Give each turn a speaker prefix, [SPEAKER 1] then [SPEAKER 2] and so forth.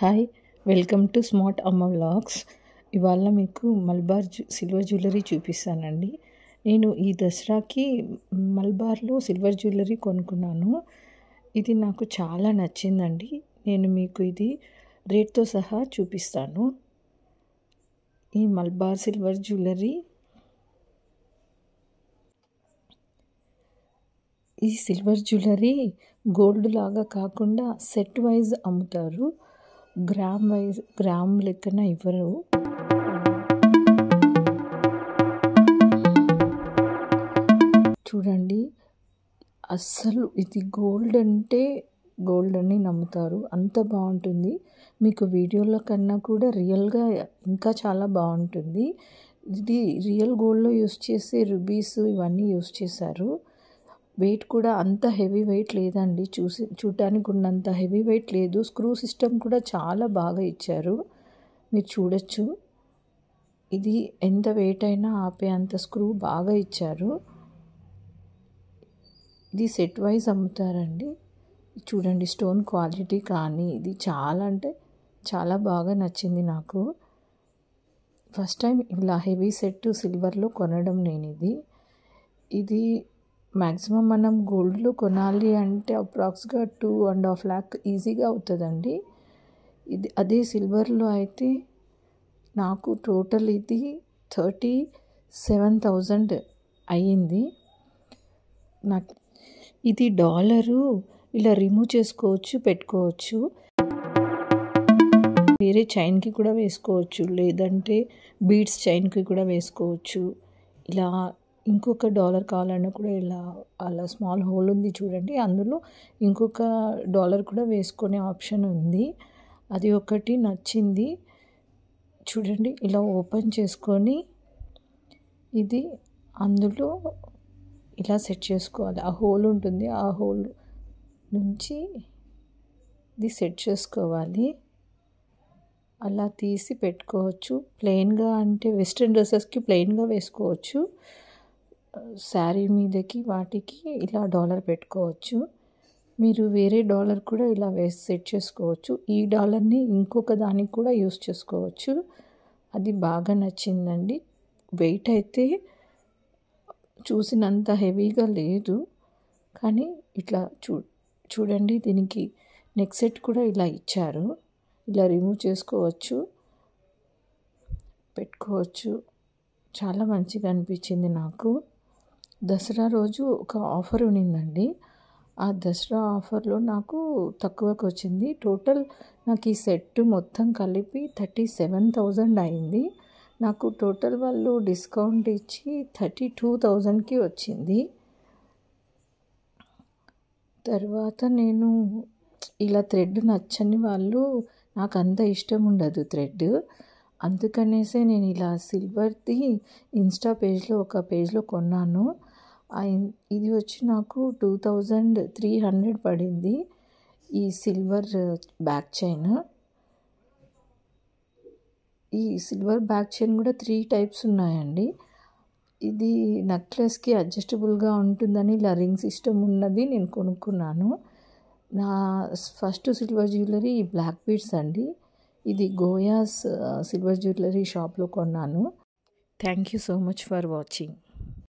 [SPEAKER 1] Hi, welcome to smart అమ్మ vlogs. ఇవాళ మీకు మల్బార్ సిల్వర్ జ్యువెలరీ చూపిస్తానండి. నేను ఈ దసరాకి మల్బార్లో సిల్వర్ జ్యువెలరీ కొనుక్కున్నాను. ఇది నాకు చాలా నచ్చిందండి. నేను మీకు ఇది రేట్తో సహా చూపిస్తాను. ఈ మల్బార్ సిల్వర్ జ్యువెలరీ, ఈ సిల్వర్ జ్యువెలరీ గోల్డ్ లాగా కాకుండా సెట్ వైజ్ అమ్ముతారు. గ్రామ్ లెక్కన ఇవ్వరు. చూడండి, అస్సలు ఇది గోల్డ్ అంటే గోల్డ్ అని నమ్ముతారు, అంత బాగుంటుంది. మీకు వీడియోలో కన్నా కూడా రియల్గా ఇంకా చాలా బాగుంటుంది. ఇది రియల్ గోల్డ్లో యూస్ చేసే రూబీస్ ఇవన్నీ యూస్ చేశారు. వెయిట్ కూడా అంత హెవీ వెయిట్ లేదండి. చూడటానికి ఉన్నంత హెవీ వెయిట్ లేదు. స్క్రూ సిస్టమ్ కూడా చాలా బాగా ఇచ్చారు, మీరు చూడొచ్చు. ఇది ఎంత వెయిట్ అయినా ఆపే అంత స్క్రూ బాగా ఇచ్చారు. ఇది సెట్ వైజ్ అమ్ముతారండి. చూడండి, స్టోన్ క్వాలిటీ కానీ ఇది చాలా అంటే చాలా బాగా నచ్చింది నాకు. ఫస్ట్ టైం ఇలా హెవీ సెట్ సిల్వర్లో కొనడం నేను. ఇది మ్యాక్సిమం మనం గోల్డ్లో కొనాలి అంటే అప్రాక్స్గా 2.5 lakh ఈజీగా అవుతుందండి. ఇది అదే సిల్వర్లో అయితే నాకు టోటల్ ఇది 37,000 అయ్యింది. నాకు ఇది డాలరు ఇలా రిమూవ్ చేసుకోవచ్చు, పెట్టుకోవచ్చు. వేరే చైన్కి కూడా వేసుకోవచ్చు, లేదంటే బీడ్స్ చైన్కి కూడా వేసుకోవచ్చు. ఇలా ఇంకొక డాలర్ కావాలన్నా కూడా ఇలా అలా స్మాల్ హోల్ ఉంది చూడండి, అందులో ఇంకొక డాలర్ కూడా వేసుకునే ఆప్షన్ ఉంది. అది ఒకటి నచ్చింది. చూడండి, ఇలా ఓపెన్ చేసుకొని ఇది అందులో ఇలా సెట్ చేసుకోవాలి. ఆ హోల్ ఉంటుంది, ఆ హోల్ నుంచి ఇది సెట్ చేసుకోవాలి. అలా తీసి పెట్టుకోవచ్చు. ప్లెయిన్గా అంటే వెస్ట్రన్ డ్రెస్సెస్కి ప్లెయిన్గా వేసుకోవచ్చు. శారీ మీదకి వాటికి ఇలా డాలర్ పెట్టుకోవచ్చు. మీరు వేరే డాలర్ కూడా ఇలా సెట్ చేసుకోవచ్చు. ఈ డాలర్ని ఇంకొక దానికి కూడా యూస్ చేసుకోవచ్చు. అది బాగా నచ్చిందండి. వెయిట్ అయితే చూసినంత హెవీగా లేదు, కానీ ఇట్లా చూడండి, దీనికి నెక్ సెట్ కూడా ఇలా ఇచ్చారు. ఇలా రిమూవ్ చేసుకోవచ్చు, పెట్టుకోవచ్చు. చాలా మంచిగా అనిపించింది నాకు. దసరా రోజు ఒక ఆఫర్ ఉన్నిందండి. ఆ దసరా ఆఫర్లో నాకు తక్కువకి వచ్చింది. టోటల్ నాకు ఈ సెట్ మొత్తం కలిపి 37,000 అయింది. నాకు టోటల్ వాళ్ళు డిస్కౌంట్ ఇచ్చి 32,000కి వచ్చింది. తర్వాత నేను ఇలా థ్రెడ్ నచ్చని వాళ్ళు, నాకు అంత ఇష్టం ఉండదు థ్రెడ్, అందుకనేసే నేను ఇలా సిల్వర్ది ఇన్స్టా పేజ్లో ఒక పేజ్లో కొన్నాను. ఇది వచ్చి నాకు 2,300 పడింది. ఈ సిల్వర్ బ్యాక్ చైన్, ఈ సిల్వర్ బ్యాక్ చైన్ కూడా 3 టైప్స్ ఉన్నాయండి. ఇది నెక్లెస్కి అడ్జస్టబుల్గా ఉంటుందని ఇలా రింగ్ సిస్టమ్ ఉన్నది నేను కొనుక్కున్నాను. నా ఫస్ట్ సిల్వర్ జ్యువెలరీ ఈ బ్లాక్ బీడ్స్ అండి. ఇది గోయాస్ సిల్వర్ జ్యువెలరీ షాప్లో కొన్నాను. Thank you so much for watching.